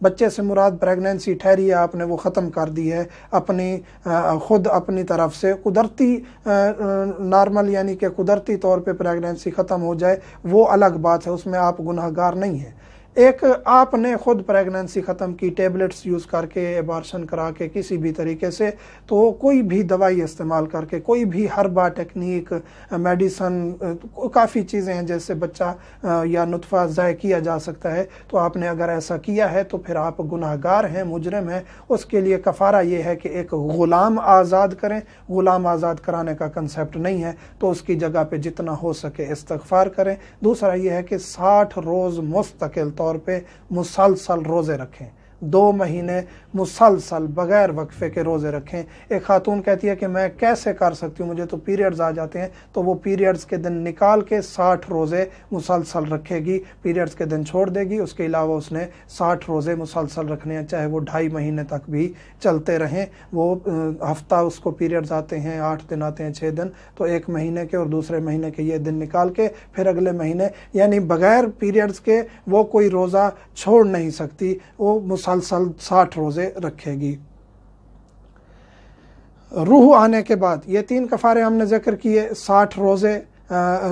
بچے سے مراد پریگننسی ٹھہری ہے آپ نے وہ ختم کر دی ہے خود اپنی طرف سے، قدرتی نارمل یعنی کہ قدرتی طور پہ پریگننسی ختم ہو جائے وہ الگ بات ہے، اس میں آپ گناہ گار نہیں ہیں۔ ایک آپ نے خود پریگننسی ختم کی ٹیبلٹس یوز کر کے، ایبارشن کرا کے، کسی بھی طریقے سے، تو کوئی بھی دوائی استعمال کر کے، کوئی بھی ہربا ٹیکنیک، میڈیسن، کافی چیزیں ہیں جیسے بچہ یا نطفہ ضائع کیا جا سکتا ہے، تو آپ نے اگر ایسا کیا ہے تو پھر آپ گناہ گار ہیں، مجرم ہیں۔ اس کے لیے کفارہ یہ ہے کہ ایک غلام آزاد کریں۔ غلام آزاد کرانے کا کنسیپٹ نہیں ہے تو اس کی جگہ پہ جتنا ہو سکے استغفار کریں۔ دوسرا یہ ہے کہ 60 روز مستقل طور پہ مسلسل روزے رکھیں، 2 مہینے مسلسل بغیر وقفے کے روزے رکھیں۔ ایک خاتون کہتی ہے کہ میں کیسے کر سکتی ہوں، مجھے تو پیریڈز آ جاتے ہیں، تو وہ پیریڈز کے دن نکال کے 60 روزے مسلسل رکھے گی، پیریڈز کے دن چھوڑ دے گی، اس کے علاوہ اس نے 60 روزے مسلسل رکھنے ہیں، چاہے وہ 2.5 مہینے تک بھی چلتے رہیں۔ وہ ہفتہ اس کو پیریڈز آتے ہیں، 8 دن آتے ہیں، 6 دن، تو 1 مہینے کے اور دوسرے مہینے کے یہ دن نکال کے پھر اگلے مہینے یعنی بغیر پیریڈز کے وہ کوئی روزہ چھوڑ نہیں سکتی، وہ مسلسل 60 روزے رکھے گی۔ روح آنے کے بعد یہ 3 کفارے ہم نے ذکر کیے، 60 روزے،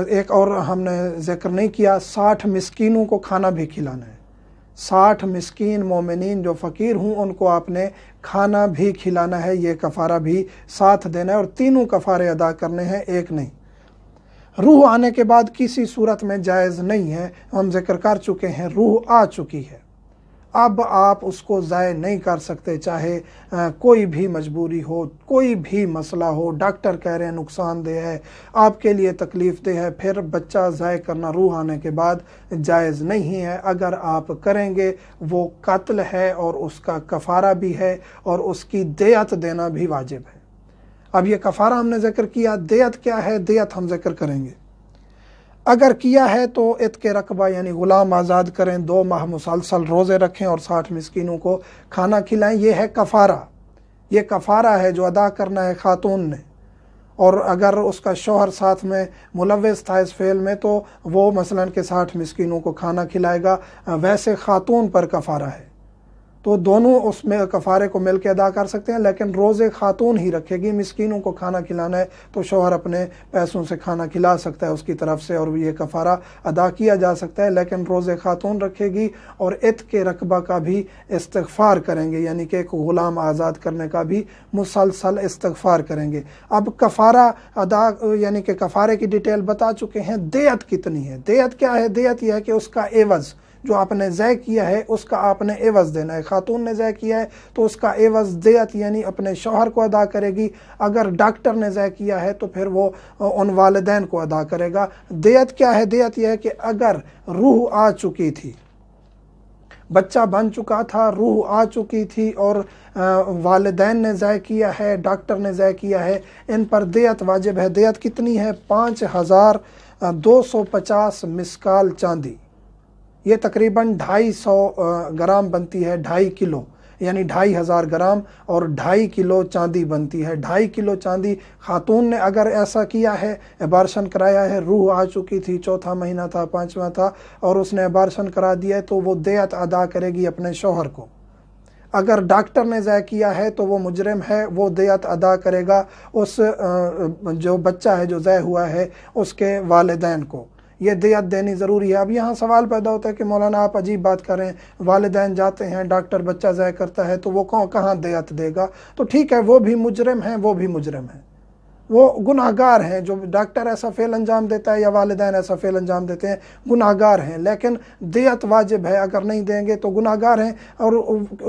ایک اور ہم نے ذکر نہیں کیا، 60 مسکینوں کو کھانا بھی کھلانا ہے۔ 60 مسکین مومنین جو فقیر ہوں ان کو آپ نے کھانا بھی کھلانا ہے، یہ کفارہ بھی ساتھ دینا ہے، اور تینوں کفارے ادا کرنے ہیں، ایک نہیں۔ روح آنے کے بعد کسی صورت میں جائز نہیں ہے، ہم ذکر کر چکے ہیں، روح آ چکی ہے، اب آپ اس کو ضائع نہیں کر سکتے، چاہے کوئی بھی مجبوری ہو، کوئی بھی مسئلہ ہو، ڈاکٹر کہہ رہے ہیں نقصان دہ ہے، آپ کے لیے تکلیف دہ ہے، پھر بچہ ضائع کرنا روح آنے کے بعد جائز نہیں ہے۔ اگر آپ کریں گے وہ قتل ہے، اور اس کا کفارہ بھی ہے، اور اس کی دیت دینا بھی واجب ہے۔ اب یہ کفارہ ہم نے ذکر کیا، دیت کیا ہے؟ دیت ہم ذکر کریں گے۔ اگر کیا ہے تو عتق رقبہ یعنی غلام آزاد کریں، 2 ماہ مسلسل روزے رکھیں اور 60 مسکینوں کو کھانا کھلائیں، یہ ہے کفارہ۔ یہ کفارہ ہے جو ادا کرنا ہے خاتون نے، اور اگر اس کا شوہر ساتھ میں ملوث تھا اس فعل میں تو وہ مثلاً کہ 60 مسکینوں کو کھانا کھلائے گا، ویسے خاتون پر کفارہ ہے، تو دونوں اس میں کفارے کو مل کے ادا کر سکتے ہیں، لیکن روزے خاتون ہی رکھے گی۔ مسکینوں کو کھانا کھلانا ہے تو شوہر اپنے پیسوں سے کھانا کھلا سکتا ہے اس کی طرف سے، اور یہ کفارہ ادا کیا جا سکتا ہے، لیکن روزے خاتون رکھے گی، اور عتق رقبہ کا بھی استغفار کریں گے، یعنی کہ ایک غلام آزاد کرنے کا بھی مسلسل استغفار کریں گے۔ اب کفارہ ادا یعنی کہ کفارے کی ڈیٹیل بتا چکے ہیں۔ دیت کتنی ہے؟ دیت کیا ہے؟ دیت یہ ہے کہ اس کا عوض جو آپ نے ضائع کیا ہے اس کا آپ نے عوض دینا ہے۔ خاتون نے ضائع کیا ہے تو اس کا عوض دیت یعنی اپنے شوہر کو ادا کرے گی، اگر ڈاکٹر نے ضائع کیا ہے تو پھر وہ ان والدین کو ادا کرے گا۔ دیت کیا ہے؟ دیت یہ ہے کہ اگر روح آ چکی تھی، بچہ بن چکا تھا، روح آ چکی تھی، اور والدین نے ضائع کیا ہے، ڈاکٹر نے ضائع کیا ہے، ان پر دیت واجب ہے۔ دیت کتنی ہے؟ 5250 مسکال چاندی، یہ تقریباً 250 گرام بنتی ہے، 2.5 کلو یعنی 2500 گرام، اور 2.5 کلو چاندی بنتی ہے۔ 2.5 کلو چاندی خاتون نے اگر ایسا کیا ہے، ایبارشن کرایا ہے، روح آ چکی تھی، 4تھا مہینہ تھا، 5واں تھا، اور اس نے ایبارشن کرا دیا ہے، تو وہ دیت ادا کرے گی اپنے شوہر کو۔ اگر ڈاکٹر نے ضائع کیا ہے تو وہ مجرم ہے، وہ دیت ادا کرے گا اس جو بچہ ہے جو ضائع ہوا ہے اس کے والدین کو، یہ دیت دینی ضروری ہے۔ اب یہاں سوال پیدا ہوتا ہے کہ مولانا آپ عجیب بات کر رہے ہیں، والدین جاتے ہیں، ڈاکٹر بچہ ضائع کرتا ہے تو وہ کہاں دیت دے گا؟ تو ٹھیک ہے، وہ بھی مجرم ہیں، وہ بھی مجرم ہیں، وہ گناہ گار ہیں۔ جو ڈاکٹر ایسا فعل انجام دیتا ہے یا والدین ایسا فعل انجام دیتے ہیں، گناہ گار ہیں، لیکن دیت واجب ہے، اگر نہیں دیں گے تو گناہ گار ہیں۔ اور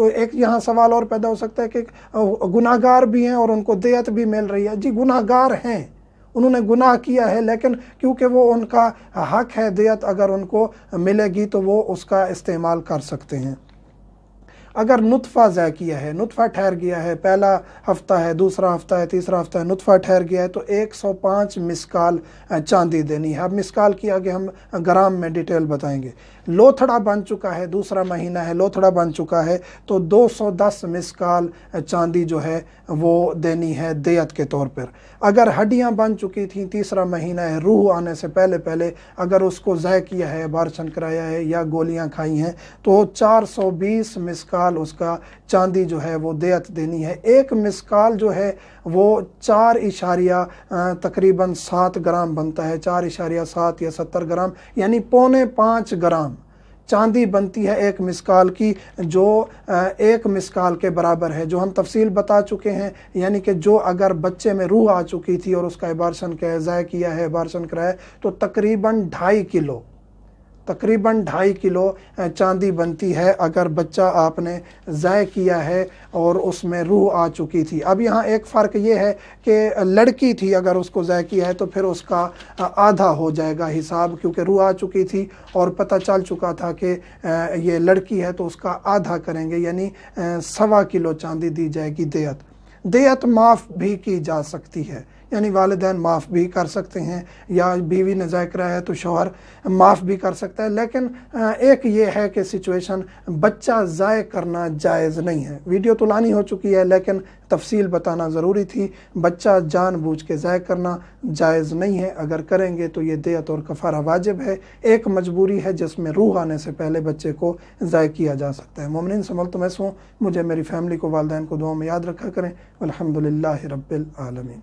ایک یہاں سوال اور پیدا ہو سکتا ہے کہ گناہ گار بھی ہیں اور ان کو دیت بھی مل رہی ہے۔ جی گناہ گار ہیں، انہوں نے گناہ کیا ہے، لیکن کیونکہ وہ ان کا حق ہے، دیت اگر ان کو ملے گی تو وہ اس کا استعمال کر سکتے ہیں۔ اگر نطفہ ضائع کیا ہے، نطفہ ٹھہر گیا ہے، پہلا ہفتہ ہے، دوسرا ہفتہ ہے، تیسرا ہفتہ ہے، نطفہ ٹھہر گیا ہے، تو 105 مسکال چاندی دینی ہے۔ اب مسکال کی آگے ہم گرام میں ڈیٹیل بتائیں گے۔ لوتھڑا بن چکا ہے، دوسرا مہینہ ہے، لوتھڑا بن چکا ہے، تو 210 مسکال چاندی جو ہے وہ دینی ہے دیت کے طور پر۔ اگر ہڈیاں بن چکی تھیں، تیسرا مہینہ ہے، روح آنے سے پہلے اگر اس کو ضائع کیا ہے، ابارشن کرایا ہے یا گولیاں کھائی ہیں، تو 420 مسکال اس کا چاندی جو ہے وہ دیت دینی ہے۔ ایک مسکال جو ہے وہ 4 تقریباً 7 گرام بنتا ہے، 4.7 یا 70 گرام، یعنی 4.25 گرام چاندی بنتی ہے ایک مسکال کی، جو ایک مسکال کے برابر ہے، جو ہم تفصیل بتا چکے ہیں۔ یعنی کہ جو اگر بچے میں روح آ چکی تھی اور اس کا ابارشن ضائع کیا ہے، ابارشن کرایا، تو تقریباً 2.5 کلو چاندی بنتی ہے اگر بچہ آپ نے ضائع کیا ہے اور اس میں روح آ چکی تھی۔ اب یہاں ایک فرق یہ ہے کہ لڑکی تھی، اگر اس کو ضائع کیا ہے تو پھر اس کا آدھا ہو جائے گا حساب، کیونکہ روح آ چکی تھی اور پتہ چل چکا تھا کہ یہ لڑکی ہے، تو اس کا آدھا کریں گے، یعنی 1.25 کلو چاندی دی جائے گی دیت۔ دیت معاف بھی کی جا سکتی ہے، یعنی والدین معاف بھی کر سکتے ہیں، یا بیوی نے ضائع کرایا ہے تو شوہر معاف بھی کر سکتا ہے۔ لیکن ایک یہ ہے کہ سچویشن بچہ ضائع کرنا جائز نہیں ہے۔ ویڈیو تو لانی ہو چکی ہے، لیکن تفصیل بتانا ضروری تھی۔ بچہ جان بوجھ کے ضائع کرنا جائز نہیں ہے، اگر کریں گے تو یہ دیت اور کفارہ واجب ہے۔ ایک مجبوری ہے جس میں روح آنے سے پہلے بچے کو ضائع کیا جا سکتا ہے۔ مومنین سے ملتمس ہوں، مجھے میری فیملی کو، والدین کو دعاؤں میں یاد رکھا کریں۔ الحمدللہ رب العالمین۔